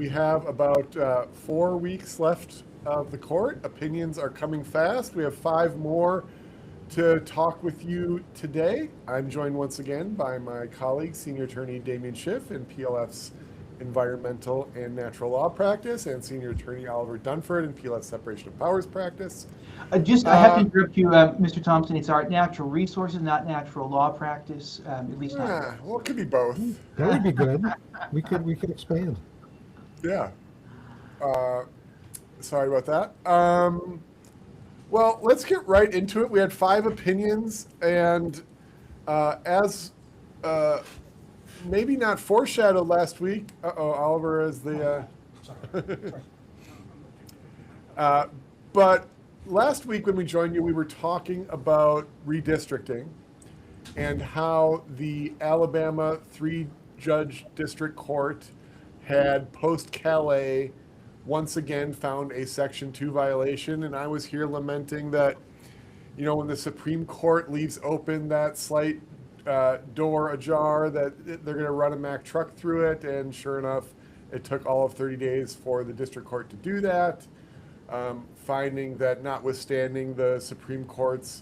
We have about 4 weeks left of the court. Opinions are coming fast. We have 5 more to talk with you today. I'm joined once again by my colleague, Senior Attorney Damien Schiff in PLF's Environmental and Natural Law Practice, and Senior Attorney Oliver Dunford in PLF's Separation of Powers Practice. I have to interrupt you, Mr. Thompson. It's our natural resources, not natural law practice. At least not. Well, it could be both. That would be good. We could expand. Yeah. Sorry about that. Well, let's get right into it. We had 5 opinions, and as maybe not foreshadowed last week. Oliver is the. But last week when we joined you, we were talking about redistricting and how the Alabama 3-judge district court had post-Calais once again found a Section 2 violation. And I was here lamenting that, you know, when the Supreme Court leaves open that slight door ajar, that they're going to run a Mack truck through it. And sure enough, it took all of 30 days for the district court to do that. Finding that notwithstanding the Supreme Court's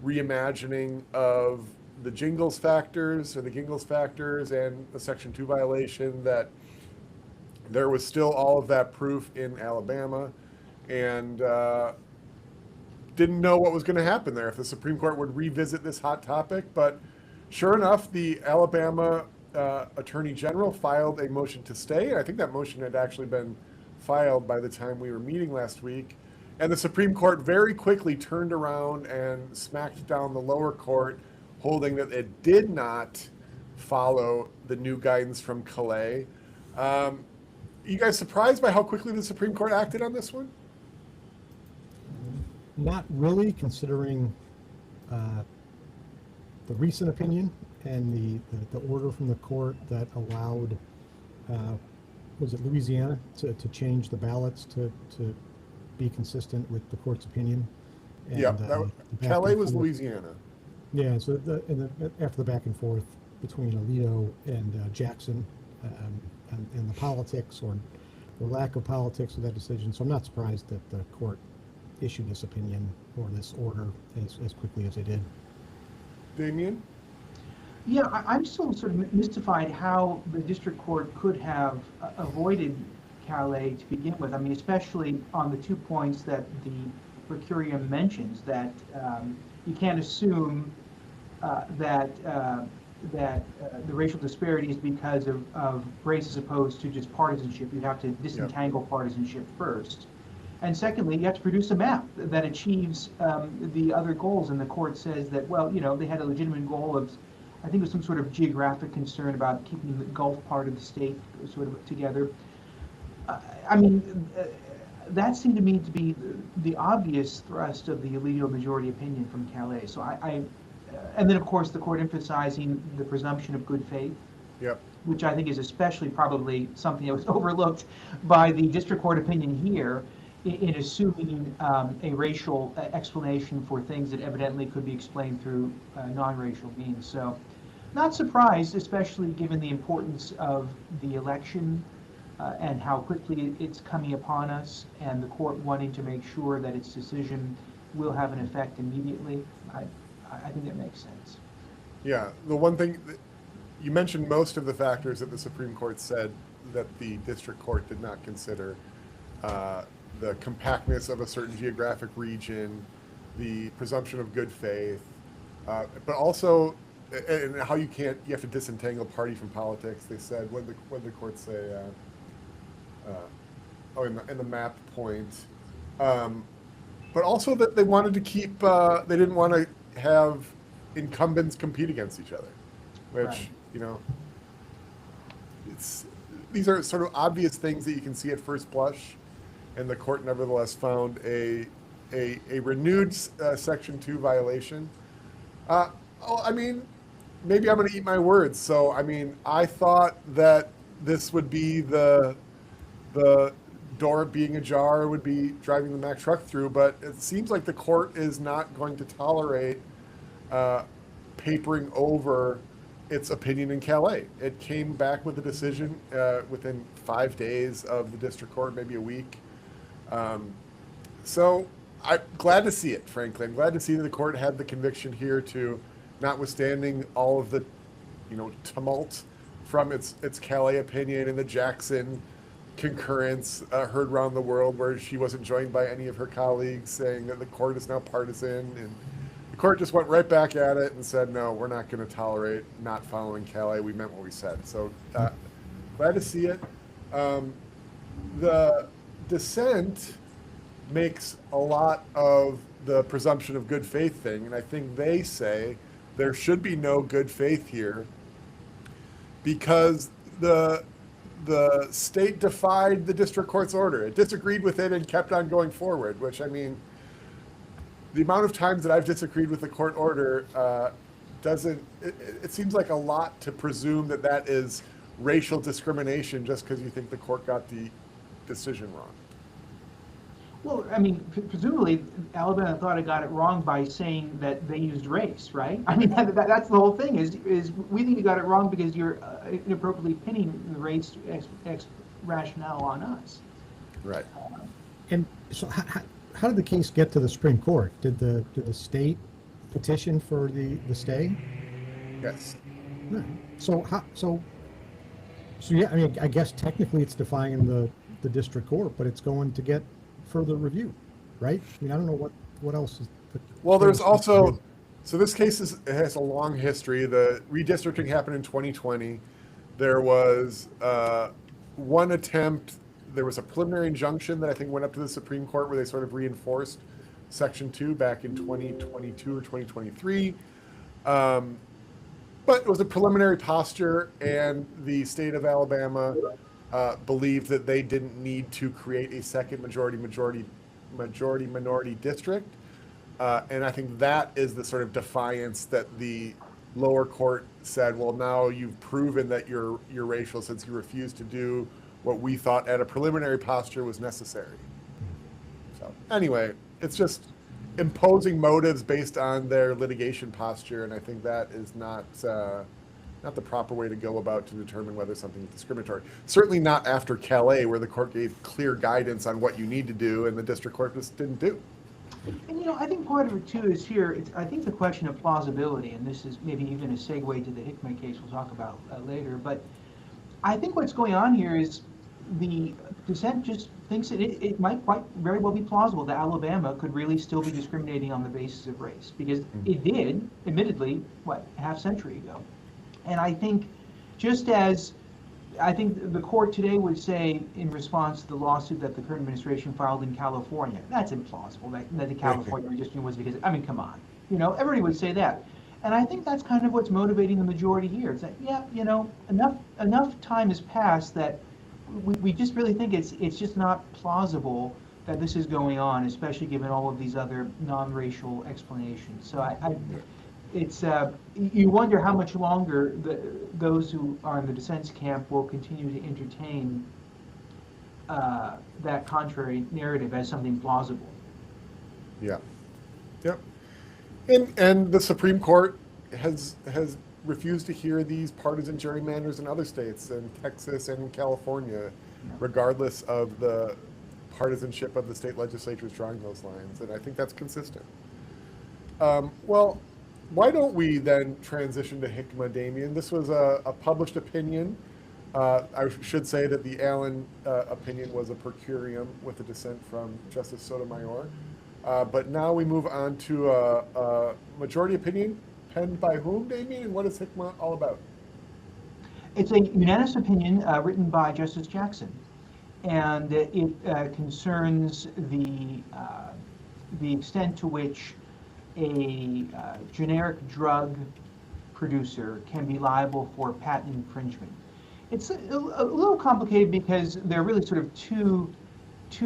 reimagining of the Gingles factors and the Section 2 violation, that there was still all of that proof in Alabama, and didn't know what was going to happen there, if the Supreme Court would revisit this hot topic. But sure enough, the Alabama Attorney General filed a motion to stay, and I think that motion had actually been filed by the time we were meeting last week. And the Supreme Court very quickly turned around and smacked down the lower court, holding that it did not follow the new guidance from Calais. You guys surprised by how quickly the Supreme Court acted on this one? Not really, considering the recent opinion and the order from the court that allowed, was it Louisiana, to change the ballots to be consistent with the court's opinion. And, yeah, Calais was Louisiana. Yeah, so after the back and forth between Alito and Jackson, and the politics or lack of politics of that decision. So I'm not surprised that the court issued this opinion or this order as quickly as they did. Damien? Yeah, I'm still sort of mystified how the district court could have avoided Calais to begin with. I mean, especially on the 2 points that the per curiam mentions, that you can't assume that the racial disparity is because of race as opposed to just partisanship. You have to disentangle partisanship first. And secondly, you have to produce a map that achieves the other goals. And the court says that, well, you know, they had a legitimate goal of, I think it was some sort of geographic concern about keeping the Gulf part of the state sort of together. I mean, that seemed to me to be the obvious thrust of the Alito majority opinion from Calais. So and then, of course, the court emphasizing the presumption of good faith, yep, which I think is especially probably something that was overlooked by the district court opinion here in assuming a racial explanation for things that evidently could be explained through non-racial means. So not surprised, especially given the importance of the election and how quickly it's coming upon us, and the court wanting to make sure that its decision will have an effect immediately. I think that makes sense. Yeah, the one thing, you mentioned most of the factors that the Supreme Court said that the district court did not consider. The compactness of a certain geographic region, the presumption of good faith, but also and how you have to disentangle party from politics. They said, what did the court say? In the map point, but also that they wanted to keep. They didn't want to have incumbents compete against each other, which, right, you know, these are sort of obvious things that you can see at first blush, and the court nevertheless found a renewed Section 2 violation. I mean, maybe I'm going to eat my words. So, I mean, I thought that this would be the door being ajar would be driving the Mack truck through, but it seems like the court is not going to tolerate papering over its opinion in Calais. It came back with a decision within 5 days of the district court, maybe a week. So I'm glad to see it, frankly. I'm glad to see that the court had the conviction here to, notwithstanding all of the, tumult from its Calais opinion and the Jackson concurrence heard around the world, where she wasn't joined by any of her colleagues, saying that the court is now partisan, and the court just went right back at it and said, no, we're not going to tolerate not following Calais. We meant what we said. So glad to see it. The dissent makes a lot of the presumption of good faith thing, and I think they say there should be no good faith here because the state defied the district court's order. It disagreed with it and kept on going forward, which, I mean, the amount of times that I've disagreed with the court order it seems like a lot to presume that that is racial discrimination just because you think the court got the decision wrong. Well, I mean, presumably Alabama thought it got it wrong by saying that they used race, right? I mean, that's the whole thing is we think you got it wrong because you're inappropriately pinning the race rationale on us. Right. And so how did the case get to the Supreme Court? Did the state petition for the stay? Yes. No. So yeah, I mean, I guess technically it's defying the district court, but it's going to get further review, right? I mean, I don't know what else is. Well, there's also, so this case has a long history. The redistricting happened in 2020. There was one attempt. There was a preliminary injunction that I think went up to the Supreme Court where they sort of reinforced Section 2 back in 2022 or 2023. But it was a preliminary posture, and the state of Alabama believed that they didn't need to create a second majority minority district. And I think that is the sort of defiance that the lower court said, well, now you've proven that you're racial since you refused to do what we thought at a preliminary posture was necessary. So anyway, it's just imposing motives based on their litigation posture, and I think that is not the proper way to go about to determine whether something is discriminatory. Certainly not after Calais, where the court gave clear guidance on what you need to do, and the district court just didn't do. And I think part of it too is here, I think the question of plausibility, and this is maybe even a segue to the Hickman case we'll talk about later, but I think what's going on here is the dissent just thinks that it might quite very well be plausible that Alabama could really still be discriminating on the basis of race, because it did, admittedly, a half century ago. And I think just as I think the court today would say in response to the lawsuit that the current administration filed in California, that's implausible, that the California redistricting was because, I mean, come on, everybody would say that. And I think that's kind of what's motivating the majority here. It's that, yeah, enough time has passed that we just really think it's just not plausible that this is going on, especially given all of these other non-racial explanations. So you wonder how much longer those who are in the dissent's camp will continue to entertain that contrary narrative as something plausible. Yeah. Yep. And the Supreme Court has refused to hear these partisan gerrymanders in other states, in Texas and in California, regardless of the partisanship of the state legislatures drawing those lines. And I think that's consistent. Well, why don't we then transition to Hickman, Damien? This was a published opinion. I should say that the Allen opinion was a per curiam with a dissent from Justice Sotomayor. But now we move on to a majority opinion penned by whom, Damien, and what is Hickman all about? It's a unanimous opinion written by Justice Jackson, and it concerns the extent to which a generic drug producer can be liable for patent infringement. It's a little complicated because there are really sort of two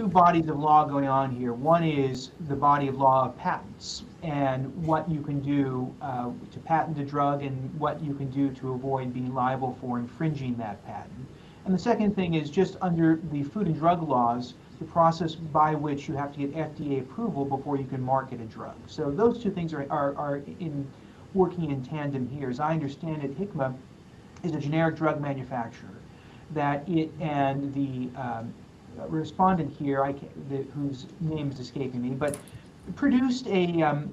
bodies of law going on here. One is the body of law of patents and what you can do to patent a drug and what you can do to avoid being liable for infringing that patent. And the second thing is just under the food and drug laws, the process by which you have to get FDA approval before you can market a drug. So those two things are in working in tandem here. As I understand it, Hikma is a generic drug manufacturer that it and the respondent here, whose name is escaping me, but produced a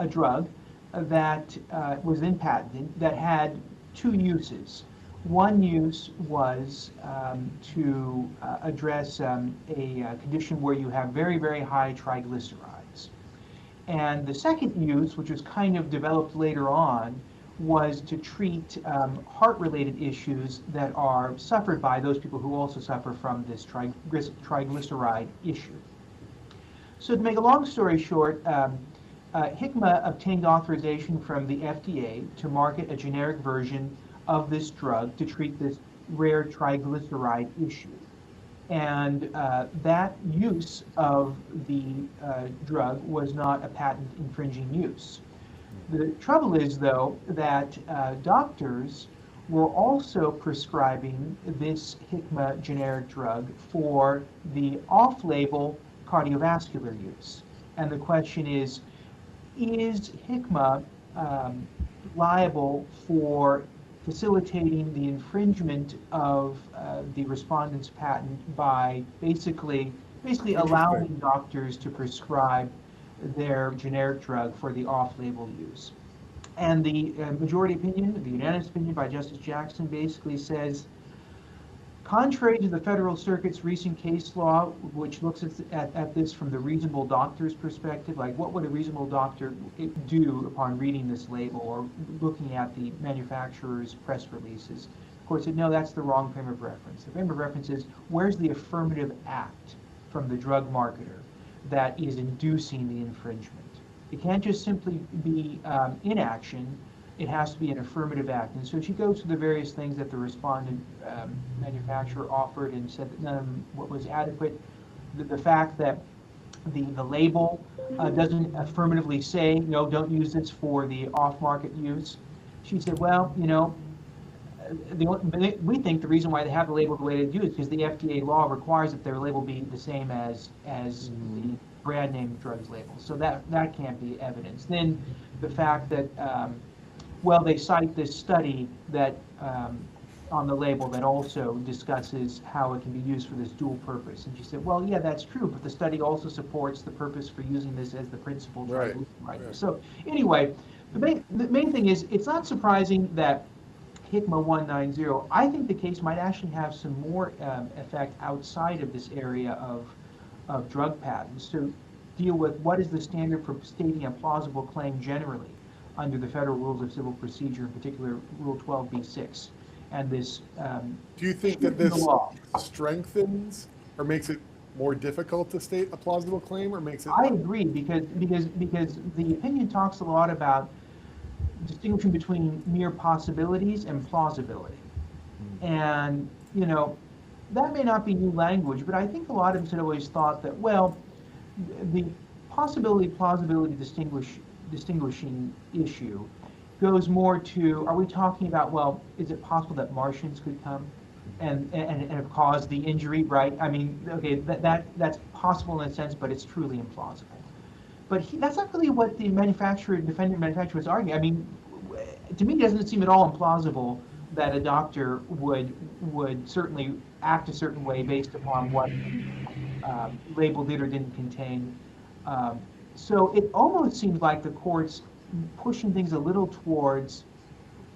drug that was then patented that had two uses. One use was to address a condition where you have very, very high triglycerides. And the second use, which was kind of developed later on, was to treat heart-related issues that are suffered by those people who also suffer from this triglyceride issue. So to make a long story short, Hikma obtained authorization from the FDA to market a generic version of this drug to treat this rare triglyceride issue. And that use of the drug was not a patent infringing use. The trouble is, though, that doctors were also prescribing this Hikma generic drug for the off-label cardiovascular use. And the question is Hikma liable for facilitating the infringement of the respondent's patent by basically allowing doctors to prescribe their generic drug for the off-label use? And the majority opinion, the unanimous opinion by Justice Jackson, basically says, contrary to the Federal Circuit's recent case law, which looks at this from the reasonable doctor's perspective, like what would a reasonable doctor do upon reading this label or looking at the manufacturer's press releases? Of course, no, that's the wrong frame of reference. The frame of reference is, where's the affirmative act from the drug marketer that is inducing the infringement? It can't just simply be inaction. It has to be an affirmative act. And so she goes through the various things that the respondent manufacturer offered and said that none of them was adequate. The fact that the label doesn't affirmatively say, no, don't use this for the off-market use. She said, well, you know, we think the reason why they have the label the way they do is because the FDA law requires that their label be the same as the brand name drugs label. So that can't be evidence. Then the fact that, well, they cite this study that on the label that also discusses how it can be used for this dual purpose. And she said, well, yeah, that's true, but the study also supports the purpose for using this as the principal drug. Right. So anyway, the main thing is, it's not surprising that Hikma 190, I think the case might actually have some more effect outside of this area of drug patents to deal with what is the standard for stating a plausible claim generally under the Federal Rules of Civil Procedure, in particular Rule 12b-6. And this do you think that this strengthens or makes it more difficult to state a plausible claim, or makes it? I agree, because the opinion talks a lot about distinguishing between mere possibilities and plausibility. And, you know, that may not be new language, but I think a lot of us had always thought that, well, the plausibility distinguishing issue goes more to, are we talking about, well, is it possible that Martians could come and have caused the injury, right? I mean, okay, that's possible in a sense, but it's truly implausible. But that's not really what the defendant manufacturer was arguing. I mean, to me, it doesn't seem at all implausible that a doctor would certainly act a certain way based upon what label did or didn't contain. So it almost seems like the court's pushing things a little towards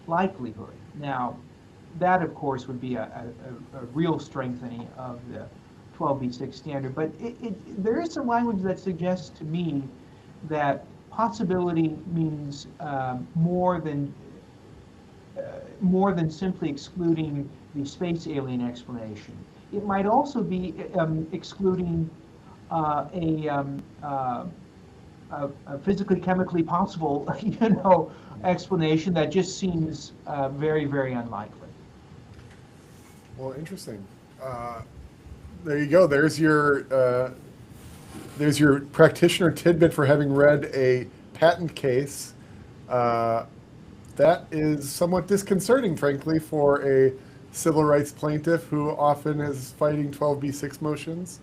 likelihood. Now, that, of course, would be a real strengthening of the 12b-6 standard. But there is some language that suggests to me that possibility means more than simply excluding the space alien explanation. It might also be excluding a physically, chemically possible, explanation that just seems very, very unlikely. Well, interesting. There you go. There's your practitioner tidbit for having read a patent case. That is somewhat disconcerting, frankly, for a civil rights plaintiff who often is fighting 12b-6 motions.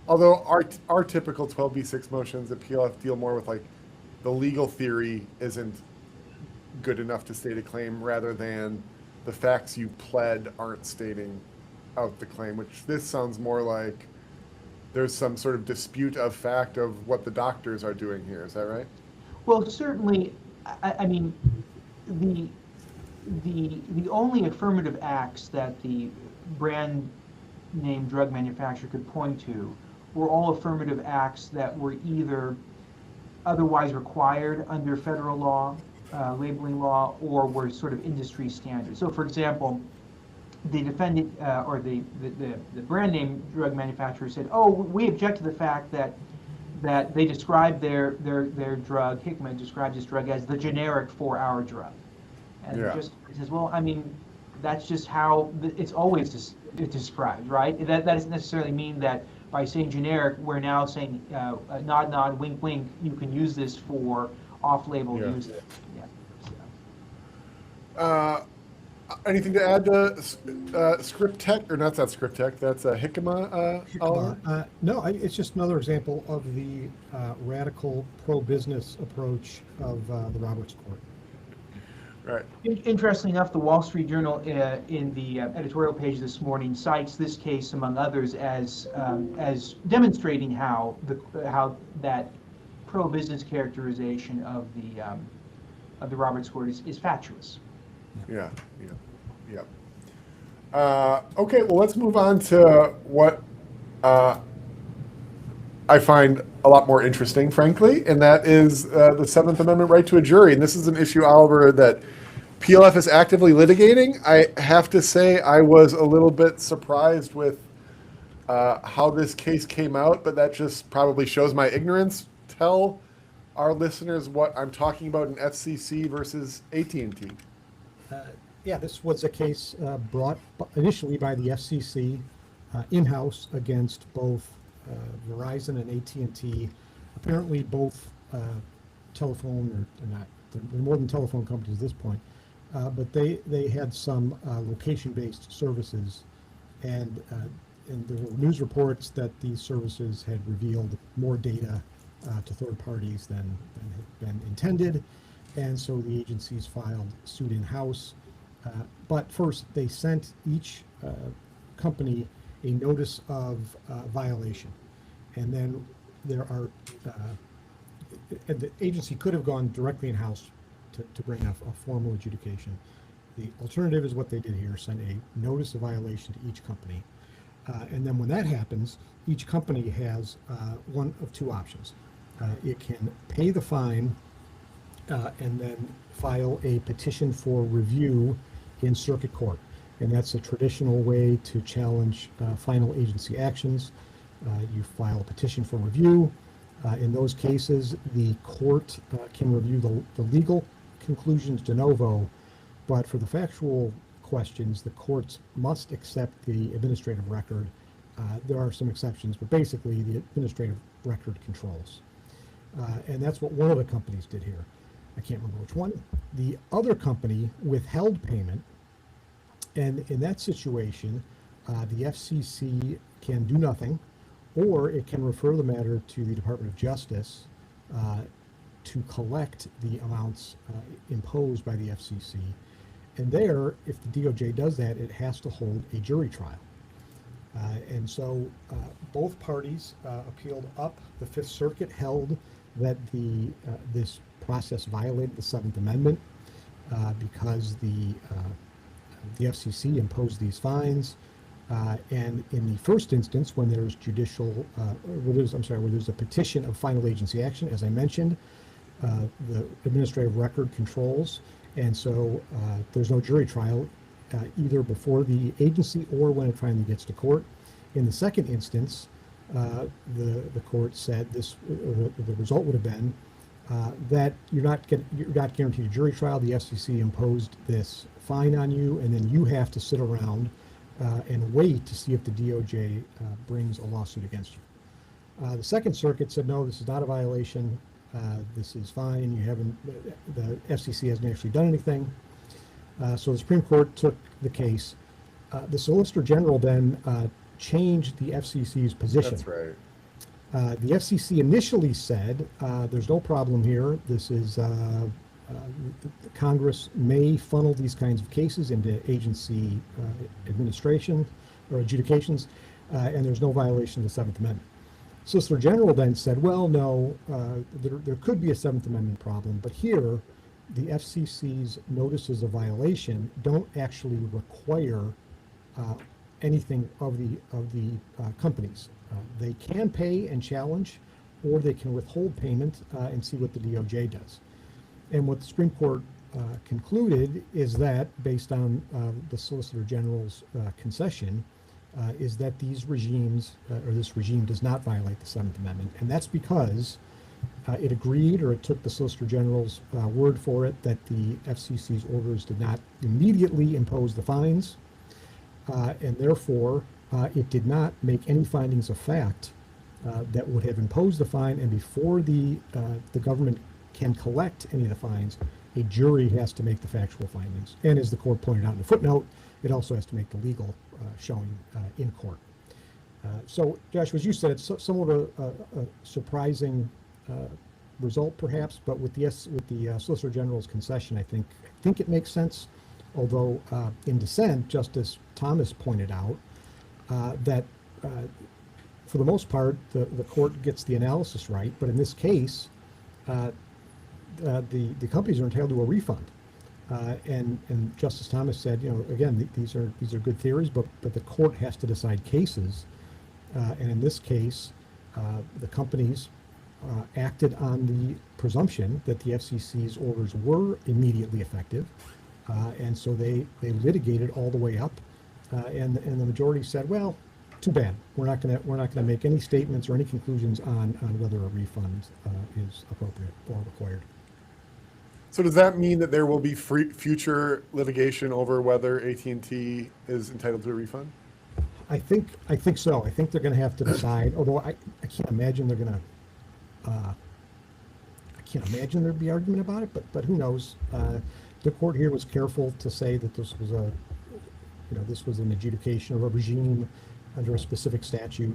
Although our typical 12b-6 motions at PLF deal more with like the legal theory isn't good enough to state a claim rather than the facts you pled aren't stating out the claim, which this sounds more like there's some sort of dispute of fact of what the doctors are doing here. Is that right? Well, certainly, I mean, the the only affirmative acts that the brand name drug manufacturer could point to were all affirmative acts that were either otherwise required under federal law, labeling law, or were sort of industry standards. So, for example, the defendant or the brand name drug manufacturer said, "Oh, we object to the fact that they described their drug, Hickman described this drug as the generic 4-hour drug." And Yeah. just says, "Well, I mean, that's just how it's always described, right? That doesn't necessarily mean that by saying generic, we're now saying nod, nod, wink, wink. You can use this for off-label Yeah. use." Yeah. So. Anything to add to Script Tech, or not that Script Tech, that's Hickama, Oliver? No, it's just another example of the radical pro-business approach of the Roberts Court. Right. Interestingly enough, the Wall Street Journal in the editorial page this morning cites this case, among others, as demonstrating how that pro-business characterization of the Roberts Court is fatuous. Yeah. Okay, well, let's move on to what I find a lot more interesting, frankly, and that is the Seventh Amendment right to a jury. And this is an issue, Oliver, that PLF is actively litigating. I have to say I was a little bit surprised with how this case came out, but that just probably shows my ignorance. Tell our listeners what I'm talking about in FCC versus AT&T. Yeah, this was a case brought initially by the FCC in-house against both Verizon and AT&T. Apparently both telephone, or not, they're more than telephone companies at this point, but they had some location-based services, and there were news reports that these services had revealed more data to third parties than had been intended, and so the agencies filed suit in-house. But first, they sent each company a notice of violation, and then there are and the agency could have gone directly in-house to bring a formal adjudication. The alternative is what they did here: send a notice of violation to each company, and then when that happens, each company has one of two options. It can pay the fine and then file a petition for review in circuit court, and that's a traditional way to challenge final agency actions. You file a petition for review. In those cases, the court can review the legal conclusions de novo, but for the factual questions, the courts must accept the administrative record. There are some exceptions, but basically the administrative record controls. And that's what one of the companies did here. I can't remember which one. The other company withheld payment, and in that situation, the FCC can do nothing, or it can refer the matter to the Department of Justice to collect the amounts imposed by the FCC. And there, if the DOJ does that, it has to hold a jury trial. And so both parties appealed up. The Fifth Circuit held that this process violated the Seventh Amendment because the FCC imposed these fines. And in the first instance, when there's where there's a petition of final agency action, as I mentioned, the administrative record controls, and so there's no jury trial either before the agency or when it finally gets to court. In the second instance, the court said the result would have been that you're not guaranteed a jury trial. The FCC imposed this fine on you, and then you have to sit around and wait to see if the DOJ brings a lawsuit against you. The Second Circuit said, no, this is not a violation. This is fine. The FCC hasn't actually done anything. So the Supreme Court took the case. The Solicitor General then changed the FCC's position. That's right. The FCC initially said, there's no problem here. This is Congress may funnel these kinds of cases into agency administration or adjudications, and there's no violation of the Seventh Amendment. Solicitor General then said, well, no, there could be a Seventh Amendment problem, but here the FCC's notices of violation don't actually require anything of the companies. They can pay and challenge, or they can withhold payment and see what the DOJ does. And what the Supreme Court concluded is that, based on the Solicitor General's concession, is that these regimes, or this regime, does not violate the Seventh Amendment. And that's because it agreed, or it took the Solicitor General's word for it, that the FCC's orders did not immediately impose the fines, and therefore it did not make any findings of fact that would have imposed the fine. And before the government can collect any of the fines, a jury has to make the factual findings. And as the court pointed out in the footnote, it also has to make the legal showing in court. So, Josh, as you said, it's somewhat a surprising result, perhaps, but with the Solicitor General's concession, I think it makes sense. Although in dissent, Justice Thomas pointed out that for the most part, the court gets the analysis right, but in this case, the companies are entitled to a refund. And Justice Thomas said, again, these are good theories, but the court has to decide cases. And in this case, the companies acted on the presumption that the FCC's orders were immediately effective, and so they litigated all the way up. And the majority said, well, too bad. We're not gonna make any statements or any conclusions on whether a refund is appropriate or required. So does that mean that there will be future litigation over whether AT&T is entitled to a refund? I think so. I think they're going to have to decide. Although I can't imagine they're going to. I can't imagine there'd be argument about it. But who knows? The court here was careful to say that this was this was an adjudication of a regime under a specific statute.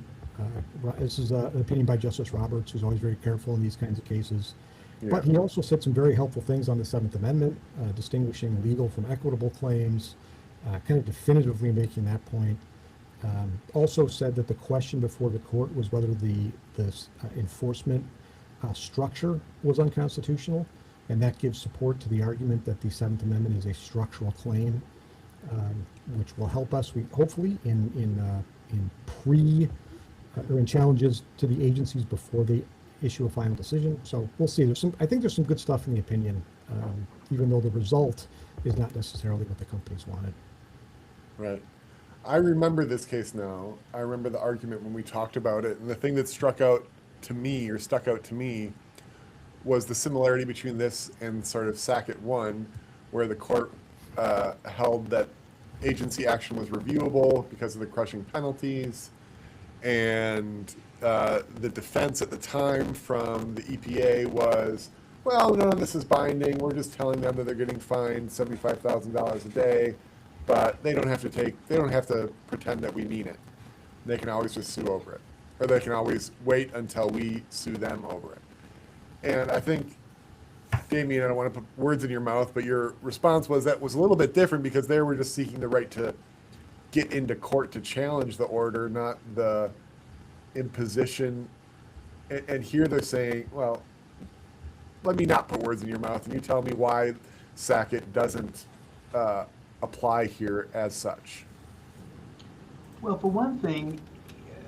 This is an opinion by Justice Roberts, who's always very careful in these kinds of cases. Yeah. But he also said some very helpful things on the Seventh Amendment, distinguishing legal from equitable claims, kind of definitively making that point. Also said that the question before the court was whether the enforcement structure was unconstitutional, and that gives support to the argument that the Seventh Amendment is a structural claim, which will help us, hopefully, in challenges to the agencies before they issue a final decision. So we'll see. I think there's some good stuff in the opinion, even though the result is not necessarily what the companies wanted. Right. I remember this case now. I remember the argument when we talked about it, and the thing that stuck out to me was the similarity between this and sort of Sackett 1, where the court held that agency action was reviewable because of the crushing penalties, and the defense at the time from the EPA was, well, none of this is binding. We're just telling them that they're getting fined $75,000 a day, but they don't have to pretend that we mean it. They can always just sue over it, or they can always wait until we sue them over it. And I think, Damien, I don't want to put words in your mouth, but your response was that was a little bit different because they were just seeking the right to get into court to challenge the order, not the imposition. And here they're saying, well, let me not put words in your mouth, and you tell me why Sackett doesn't apply here as such. Well, for one thing,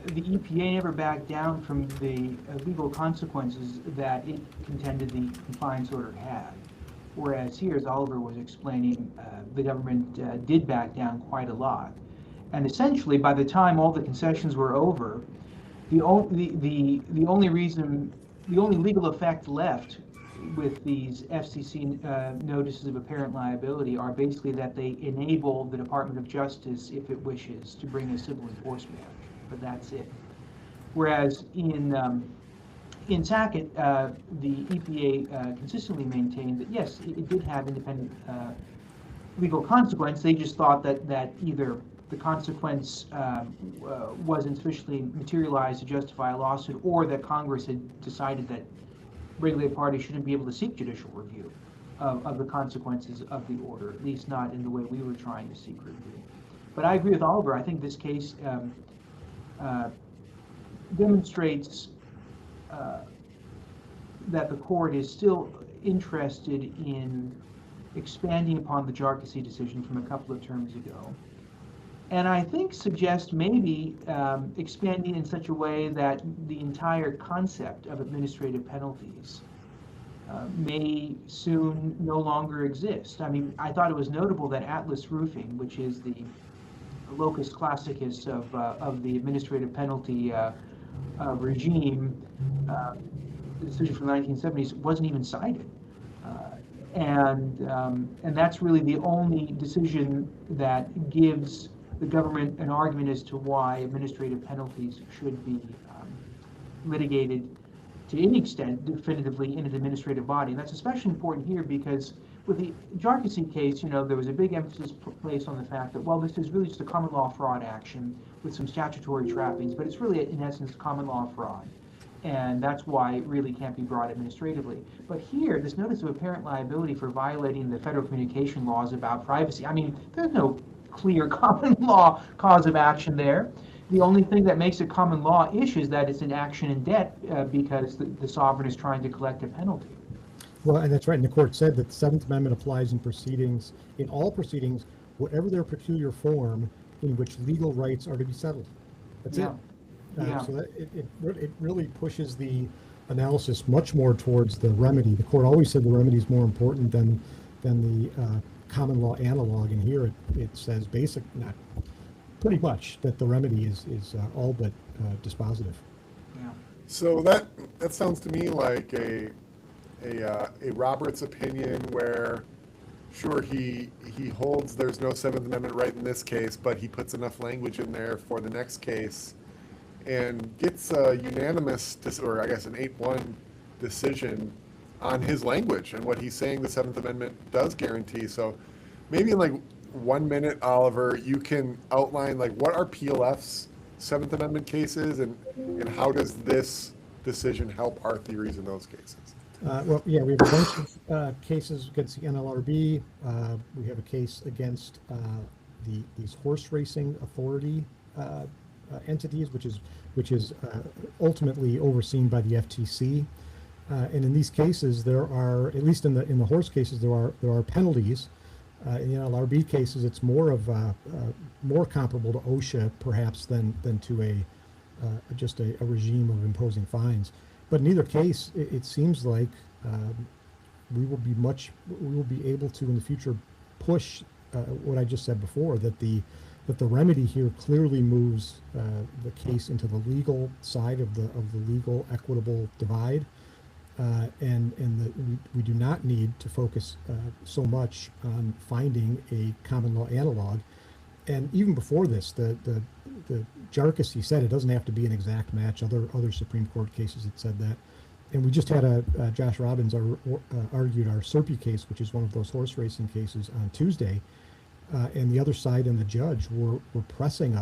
the EPA never backed down from the legal consequences that it contended the compliance order had. Whereas here, as Oliver was explaining, the government did back down quite a lot. And essentially, by the time all the concessions were over, the only legal effect left with these FCC notices of apparent liability are basically that they enable the Department of Justice, if it wishes, to bring a civil enforcement action. But that's it. Whereas in Sackett, the EPA consistently maintained that yes, it did have independent legal consequence. They just thought that either the consequence wasn't sufficiently materialized to justify a lawsuit, or that Congress had decided that regulated parties shouldn't be able to seek judicial review. of the consequences of the order, at least not in the way we were trying to seek review. But I agree with Oliver. I think this case demonstrates that the court is still interested in expanding upon the Jarkissi decision from a couple of terms ago. And I think suggests maybe expanding in such a way that the entire concept of administrative penalties may soon no longer exist. I mean, I thought it was notable that Atlas Roofing, which is the locus classicus of the administrative penalty regime, the decision from the 1970s, wasn't even cited. And that's really the only decision that gives the government an argument as to why administrative penalties should be litigated to any extent definitively in an administrative body. And that's especially important here because with the Jarkissi case, you know, there was a big emphasis placed on the fact that, well, this is really just a common law fraud action with some statutory trappings, but it's really, in essence, common law fraud. And that's why it really can't be brought administratively. But here, this notice of apparent liability for violating the federal communication laws about privacy, I mean, there's no clear common law cause of action there. The only thing that makes it common law-ish is that it's an action in debt because the sovereign is trying to collect a penalty. Well, and that's right. And the court said that the Seventh Amendment applies in proceedings, in all proceedings, whatever their peculiar form in which legal rights are to be settled. That's it. So that it really pushes the analysis much more towards the remedy. The court always said the remedy is more important than the common law analog. And here it says pretty much that the remedy is all but dispositive. Yeah. So that sounds to me like a Roberts opinion where, sure, he holds there's no Seventh Amendment right in this case, but he puts enough language in there for the next case and gets a unanimous, or I guess an 8-1 decision on his language and what he's saying the Seventh Amendment does guarantee. So maybe in like 1 minute, Oliver, you can outline like what are PLF's Seventh Amendment cases and how does this decision help our theories in those cases? Well, yeah, we have a bunch of cases against the NLRB. We have a case against these horse racing authority entities, which is ultimately overseen by the FTC. And in these cases, there are, at least in the horse cases, there are penalties. In the NLRB cases, it's more comparable to OSHA perhaps than to just a regime of imposing fines. But in either case, it seems like we will be able to in the future push what I just said before, that the remedy here clearly moves the case into the legal side of the legal equitable divide, and we do not need to focus so much on finding a common law analog. And even before this, the Jarkissi said it doesn't have to be an exact match. Other Supreme Court cases had said that. And we just had Josh Robbins argued our Serpi case, which is one of those horse racing cases, on Tuesday. And the other side and the judge were pressing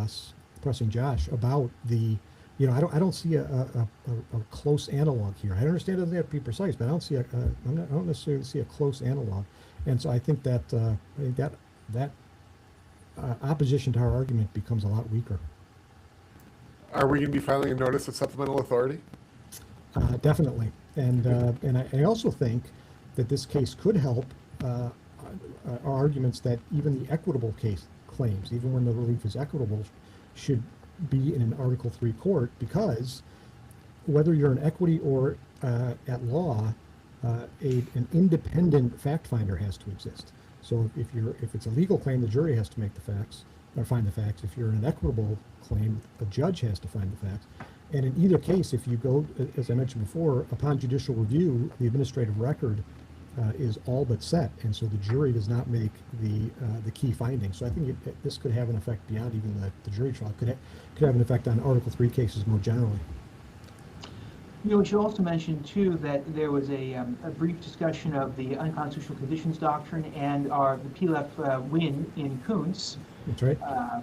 Josh about the, I don't see a close analog here. I understand it doesn't have to be precise, but I don't necessarily see a close analog. And so I think that opposition to our argument becomes a lot weaker. Are we going to be filing a notice of supplemental authority? Definitely, and I also think that this case could help our arguments that even the equitable case claims, even when the relief is equitable, should be in an Article III court, because whether you're in equity or at law, an independent fact finder has to exist. So if it's a legal claim, the jury has to make the facts or find the facts. If you're in an equitable claim, a judge has to find the facts. And in either case, if you go, as I mentioned before, upon judicial review, the administrative record is all but set, and so the jury does not make the key findings. So I think this could have an effect beyond even the jury trial. Could have an effect on Article III cases more generally. We should also mention too that there was a brief discussion of the unconstitutional conditions doctrine and the PLF win in Kuntz. That's right.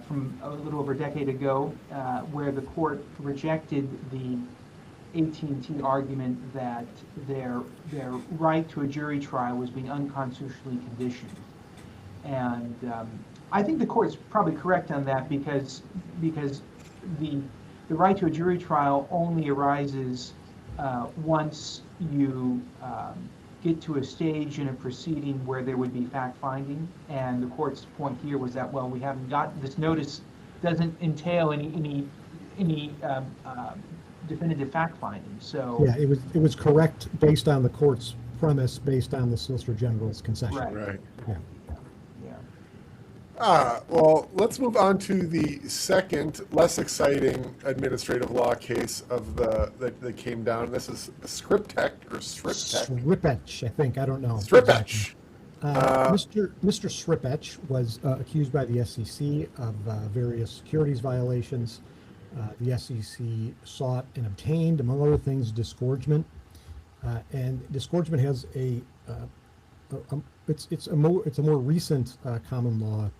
From a little over a decade ago, where the court rejected the AT&T argument that their right to a jury trial was being unconstitutionally conditioned. And I think the court's probably correct on that because the right to a jury trial only arises once you get to a stage in a proceeding where there would be fact-finding. And the court's point here was that, well, we haven't got, this notice doesn't entail any definitive fact-finding, so. Yeah, it was correct based on the court's premise, based on the Solicitor General's concession. Right. Yeah. Well, let's move on to the second, less exciting administrative law case of that came down. This is Scriptech or Sriptech. Sripech, I think. I don't know. Sripech. Mr. Sripech was accused by the SEC of various securities violations. The SEC sought and obtained, among other things, disgorgement. And disgorgement has it's a more recent common law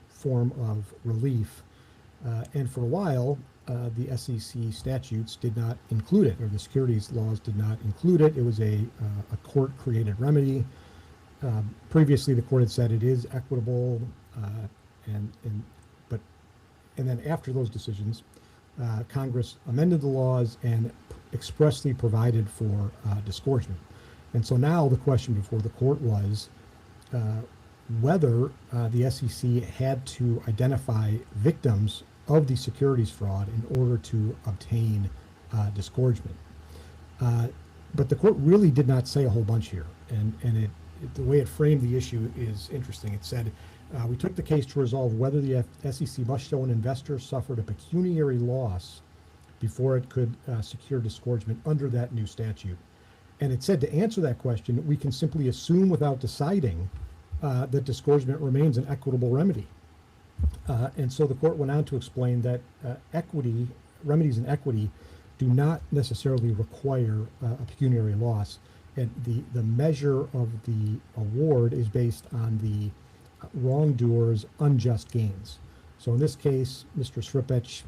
form of relief. And for a while, the SEC statutes did not include it, or the securities laws did not include it. It was a court-created remedy. Previously, the court had said it is equitable, and then after those decisions, Congress amended the laws and expressly provided for disgorgement. And so now the question before the court was whether the SEC had to identify victims of the securities fraud in order to obtain disgorgement. But the court really did not say a whole bunch here, and the way it framed the issue is interesting. It said, we took the case to resolve whether the SEC must show an investor suffered a pecuniary loss before it could secure disgorgement under that new statute. And it said, to answer that question, we can simply assume without deciding that disgorgement remains an equitable remedy. And so the court went on to explain that remedies in equity do not necessarily require a pecuniary loss. And the measure of the award is based on the wrongdoer's unjust gains. So in this case, Mr. Sripech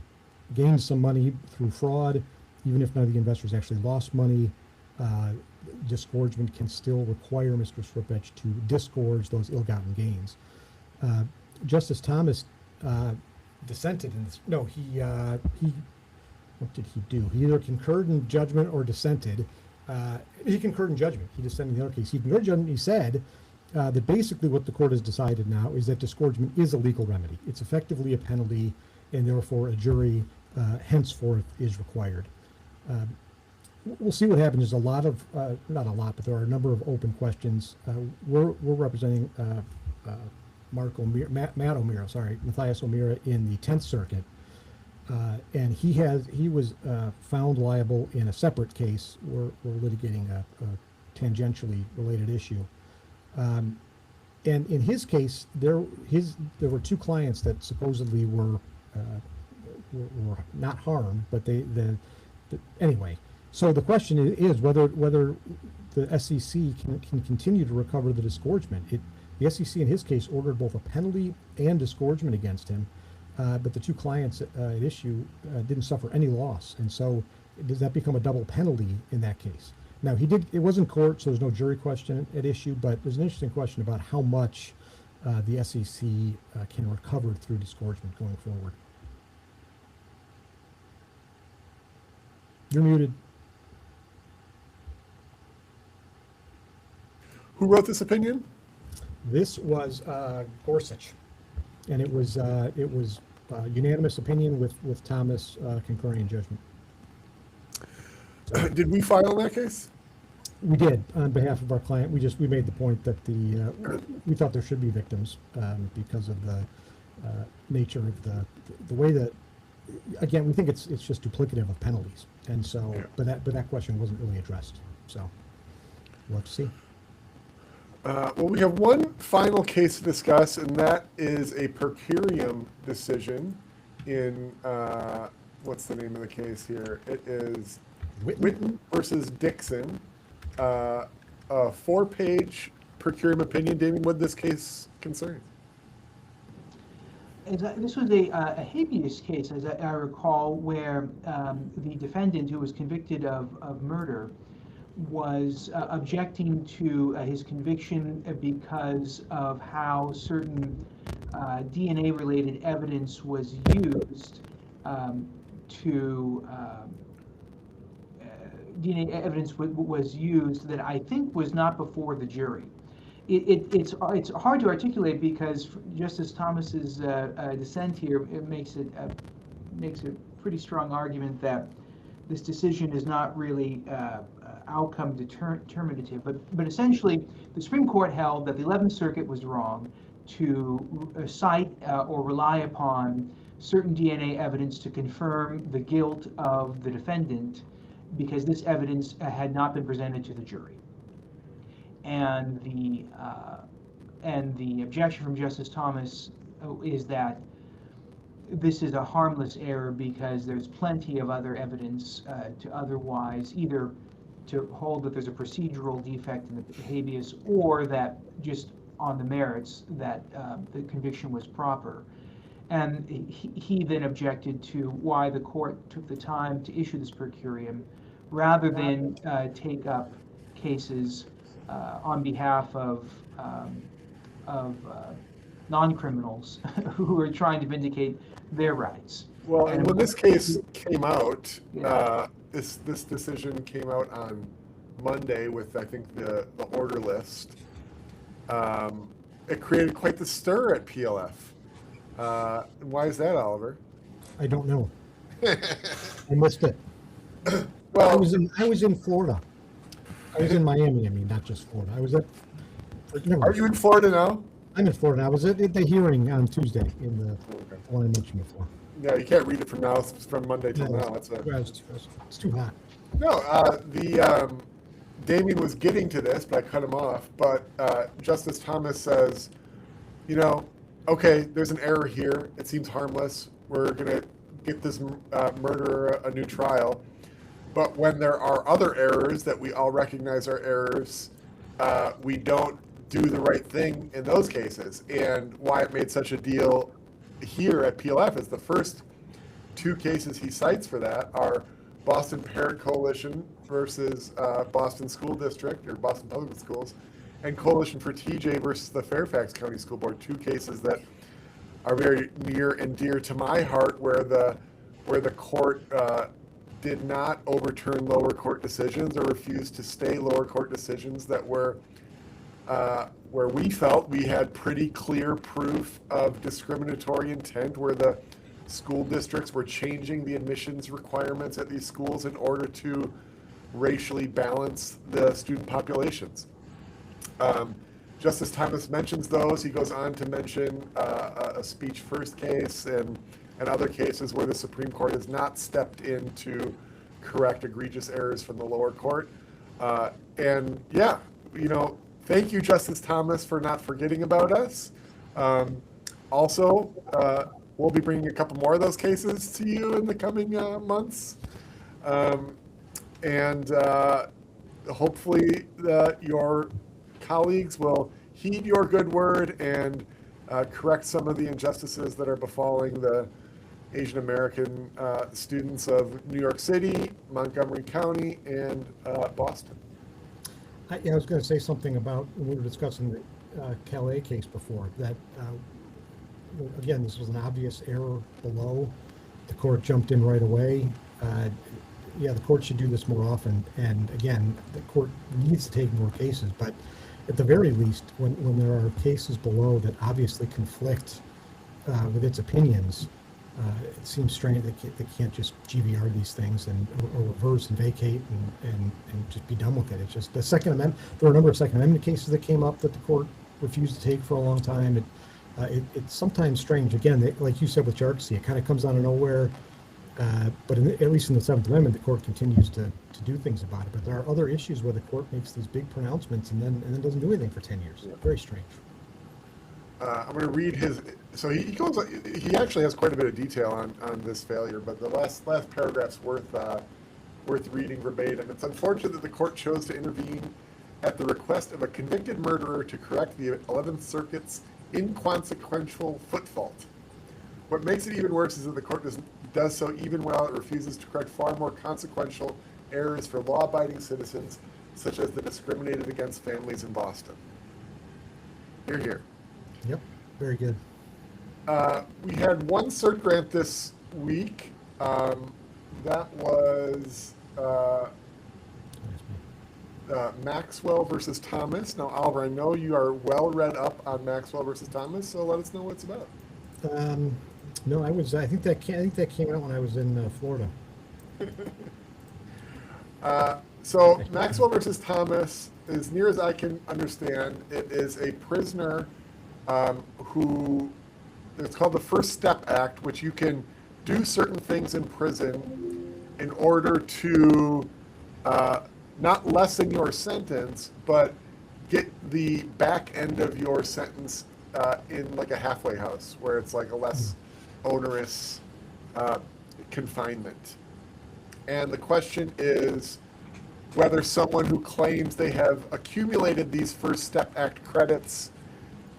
gained some money through fraud, even if none of the investors actually lost money. Disgorgement can still require Mr. Sripech to disgorge those ill-gotten gains. Justice Thomas dissented in this. No, he what did he do? He either concurred in judgment or dissented. He concurred in judgment. He dissented in the other case. He concurred in judgment. He said that basically what the court has decided now is that disgorgement is a legal remedy. It's effectively a penalty, and therefore a jury henceforth is required. We'll see what happens. There's a lot of, not a lot, but there are a number of open questions. We're representing Matthias O'Meara in the 10th Circuit. And he was found liable in a separate case. We're litigating a tangentially related issue. And in his case, there were two clients that supposedly were not harmed, but anyway. So the question is whether the SEC can continue to recover the disgorgement. The SEC in his case ordered both a penalty and disgorgement against him. But the two clients at issue didn't suffer any loss. And so does that become a double penalty in that case? Now, it was in court, so there's no jury question at issue, but there's an interesting question about how much the SEC can recover through disgorgement going forward. You're muted. Who wrote this opinion? This was Gorsuch, and it was unanimous opinion with Thomas concurring in judgment. So, did we file in that case? We did on behalf of our client. We made the point that we thought there should be victims because of the nature of the way that, again, we think it's just duplicative of penalties, and so yeah. but that question wasn't really addressed. So we'll have to see. Well, we have one final case to discuss, and that is a per curiam decision in, what's the name of the case here? It is Witten versus Dixon, a 4-page per curiam opinion. Damien, what this case concerns? this was a habeas case, as I recall, where the defendant who was convicted of murder was objecting to his conviction because of how certain DNA-related evidence was used DNA evidence was used that I think was not before the jury. It's hard to articulate because Justice Thomas's dissent here makes a pretty strong argument that this decision is not really outcome determinative. But essentially, the Supreme Court held that the 11th Circuit was wrong to cite or rely upon certain DNA evidence to confirm the guilt of the defendant, because this evidence had not been presented to the jury. And the objection from Justice Thomas is that this is a harmless error because there's plenty of other evidence to otherwise either to hold that there's a procedural defect in the habeas, or that just on the merits that the conviction was proper. And he then objected to why the court took the time to issue this per curiam rather than take up cases on behalf of non-criminals who are trying to vindicate their rights. Well, and when this case came out, Yeah. this decision came out on Monday with, I think, the order list. It created quite the stir at PLF. Why is that, Oliver? I don't know. I missed it. Well, I was in Florida. I was in Miami. I mean, not just Florida. I was at. are you in Florida now? I'm in Florida. I was at the hearing on Tuesday in the one I mentioned before. No, you can't read it from now. It's from Monday till now. It's too hot. No, Damien was getting to this, but I cut him off. But Justice Thomas says, okay, there's an error here. It seems harmless. We're going to get this murderer a new trial. But when there are other errors that we all recognize are errors, we don't do the right thing in those cases. And why it made such a deal here at PLF is the first two cases he cites for that are Boston Parent Coalition versus Boston School District, or Boston Public Schools, and Coalition for TJ versus the Fairfax County School Board, two cases that are very near and dear to my heart, where the court did not overturn lower court decisions or refused to stay lower court decisions that were where we felt we had pretty clear proof of discriminatory intent, where the school districts were changing the admissions requirements at these schools in order to racially balance the student populations. Justice Thomas mentions those. He goes on to mention a speech first case and other cases where the Supreme Court has not stepped in to correct egregious errors from the lower court. And yeah, thank you, Justice Thomas, for not forgetting about us. Also, we'll be bringing a couple more of those cases to you in the coming months. And hopefully your colleagues will heed your good word and correct some of the injustices that are befalling the Asian American students of New York City, Montgomery County, and Boston. I was going to say something about when we were discussing the Calais case before, that again, this was an obvious error below. The court jumped in right away. The court should do this more often. And again, the court needs to take more cases, but at the very least, when there are cases below that obviously conflict with its opinions, it seems strange that they can't just GVR these things or reverse and vacate and just be done with it. It's just the Second Amendment. There were a number of Second Amendment cases that came up that the court refused to take for a long time. It's sometimes strange. Again, like you said with Jarczy, it kind of comes out of nowhere. But at least in the Seventh Amendment, the court continues to do things about it. But there are other issues where the court makes these big pronouncements and then doesn't do anything for 10 years. Yeah. Very strange. I'm going to read his. So he goes. He actually has quite a bit of detail on this failure, but the last paragraph's worth reading verbatim. It's unfortunate that the court chose to intervene at the request of a convicted murderer to correct the 11th Circuit's inconsequential foot fault. What makes it even worse is that the court does so even while it refuses to correct far more consequential errors for law-abiding citizens, such as the discriminated against families in Boston. Hear, hear. Yep, very good. We had one cert grant this week. That was Maxwell versus Thomas. Now, Oliver, I know you are well read up on Maxwell versus Thomas, so let us know what it's about. No, I think that came out when I was in Florida. So Maxwell versus Thomas, as near as I can understand, it is a prisoner who, it's called the First Step Act, which you can do certain things in prison in order to not lessen your sentence, but get the back end of your sentence in like a halfway house, where it's like a less onerous confinement. And the question is whether someone who claims they have accumulated these First Step Act credits,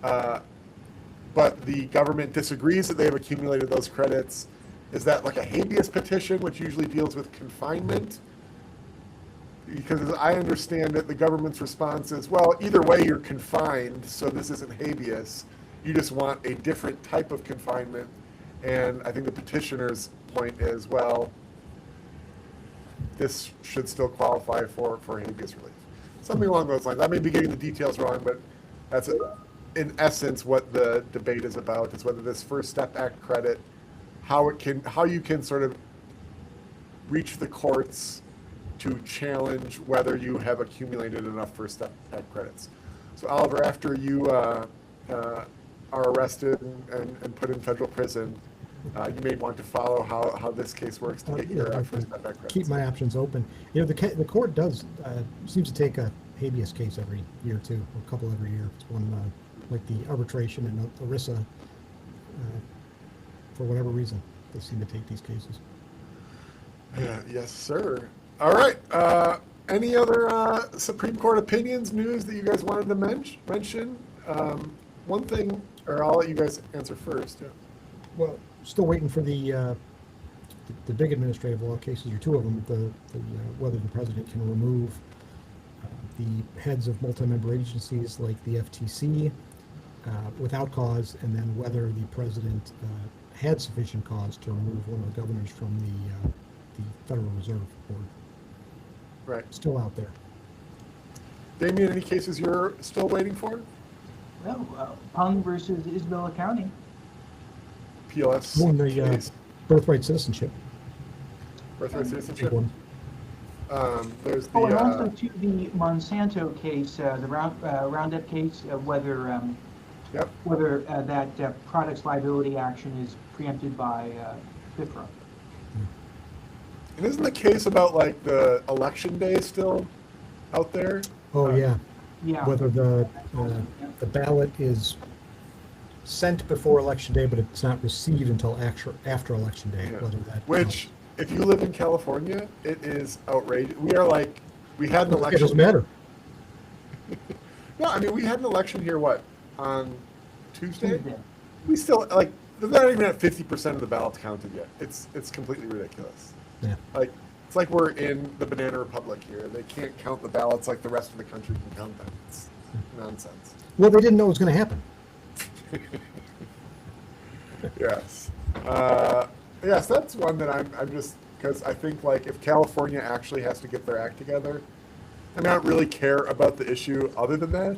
but the government disagrees that they have accumulated those credits, is that like a habeas petition, which usually deals with confinement? Because as I understand it, the government's response is, well, either way you're confined, so this isn't habeas. You just want a different type of confinement. And I think the petitioner's point is, well, this should still qualify for habeas relief. Something along those lines. I may be getting the details wrong, but that's in essence what the debate is about, is whether this First Step Act credit, how you can sort of reach the courts to challenge whether you have accumulated enough First Step Act credits. So Oliver, after you are arrested and put in federal prison, you may want to follow how this case works to get your First Step Act credits. Keep my options open. You know, the court does seems to take a habeas case every year too, or a couple every year. It's one like the arbitration and ERISA. For whatever reason, they seem to take these cases. Yes, sir. All right. Any other Supreme Court opinions, news that you guys wanted to mention? One thing, or I'll let you guys answer first. Yeah. Well, still waiting for the big administrative law cases, or two of them, whether the president can remove the heads of multi-member agencies like the FTC without cause, and then whether the president had sufficient cause to remove one of the governors from the Federal Reserve Board. Right. Still out there. Damien, any cases you're still waiting for? Well, Pung versus Isabella County. PLS. One, the birthright citizenship. Birthright citizenship. One. There's the. And also to the Monsanto case, the Roundup case, whether yep. whether that products liability action is preempted by FIFRA. And isn't the case about like the election day still out there? Oh yeah. Yeah. Whether the ballot is sent before election day, but it's not received until after election day. Yeah. Whether that Which, if you live in California, it is outrageous. We had an election. It doesn't matter. No, I mean we had an election here. What, on Tuesday? We still they're not even at 50% of the ballots counted yet. It's completely ridiculous. Yeah. It's like we're in the Banana Republic here. They can't count the ballots like the rest of the country can count them. It's nonsense. Well, they didn't know it was going to happen. Yes. Yes, that's one that I'm just, because I think like if California actually has to get their act together, I mean, I don't really care about the issue other than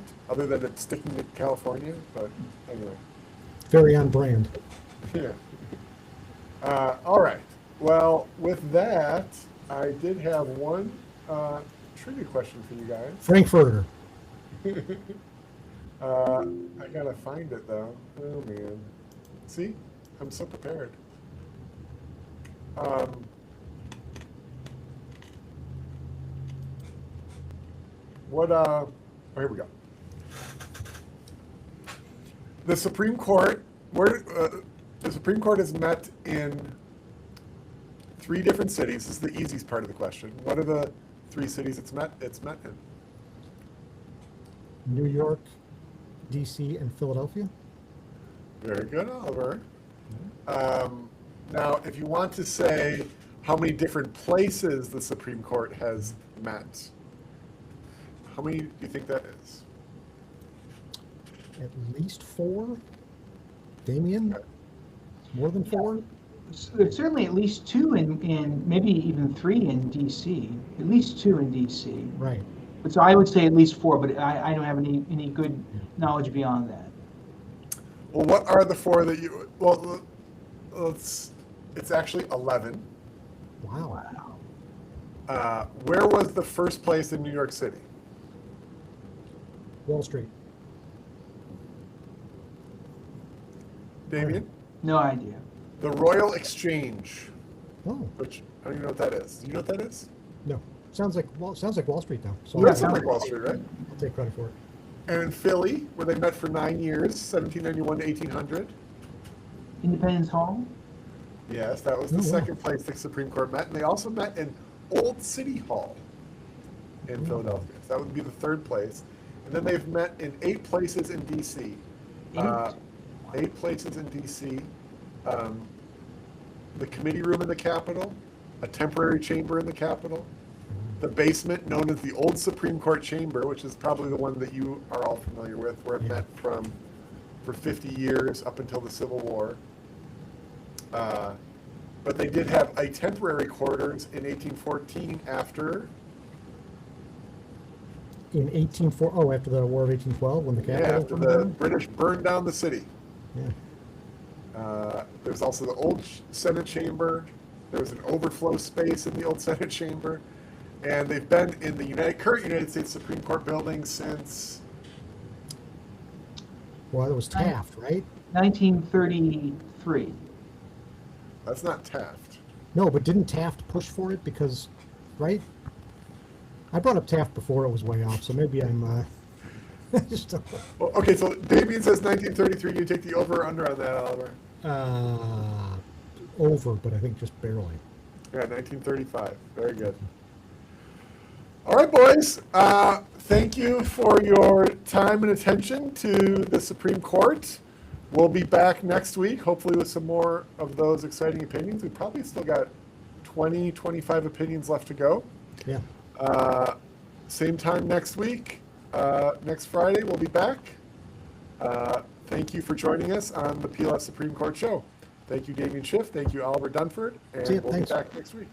it's sticking to California, but anyway. Very on brand. Yeah. All right. Well, with that, I did have one trivia question for you guys. Frankfurter. I gotta find it though. Oh man. See? I'm so prepared. Oh, here we go. The Supreme Court, the Supreme Court has met in 3 different cities. This is the easiest part of the question. What are the 3 cities it's met in? New York, DC, and Philadelphia. Very good, Oliver. Now, if you want to say how many different places the Supreme Court has met, how many do you think that is? At least 4? Damien? More than 4? There's certainly at least 2 in maybe even 3 in DC. At least 2 in DC. Right. But so I would say at least 4, but I don't have any good knowledge beyond that. Well, what are the 4 that you? Well, it's actually 11. Wow. Where was the first place in New York City? Wall Street. Damien? No idea. The Royal Exchange, Oh, which I don't even know what that is. Do you know what that is? no. Sounds like Wall Street, though. So That sounds like Wall Street, right? I'll take credit for it. And in Philly, where they met for 9 years, 1791 to 1800. Independence Hall? Yes, that was the Oh, wow. second place the Supreme Court met. And they also met in Old City Hall in Philadelphia. So that would be the third place. And then they've met in 8 places in D.C. 8 places in D.C. The committee room in the Capitol, a temporary chamber in the Capitol, the basement known as the Old Supreme Court Chamber, which is probably the one that you are all familiar with, where it met for 50 years up until the Civil War. But they did have a temporary quarters in 1814 after. In 1804, after the War of 1812, when the Capitol After burned the down? British burned down the city. Yeah. There's also the old Senate chamber. There was an overflow space in the old Senate chamber. And they've been in the current United States Supreme Court building since. Well, it was Taft, right? 1933. That's not Taft. No, but didn't Taft push for it because, right? I brought up Taft before it was way off, so maybe I'm just Well, okay, so Damien says 1933. You take the over or under on that, Oliver? over, but I think just barely. Yeah, 1935. Very good. All right, boys. Thank you for your time and attention to the Supreme Court. We'll be back next week, hopefully with some more of those exciting opinions. We probably still got 20, 25 opinions left to go. Yeah. Same time next week. Next Friday, we'll be back. Thank you for joining us on the PLF Supreme Court Show. Thank you, Damien Schiff. Thank you, Oliver Dunford. And See ya. we'll Thanks. be back next week.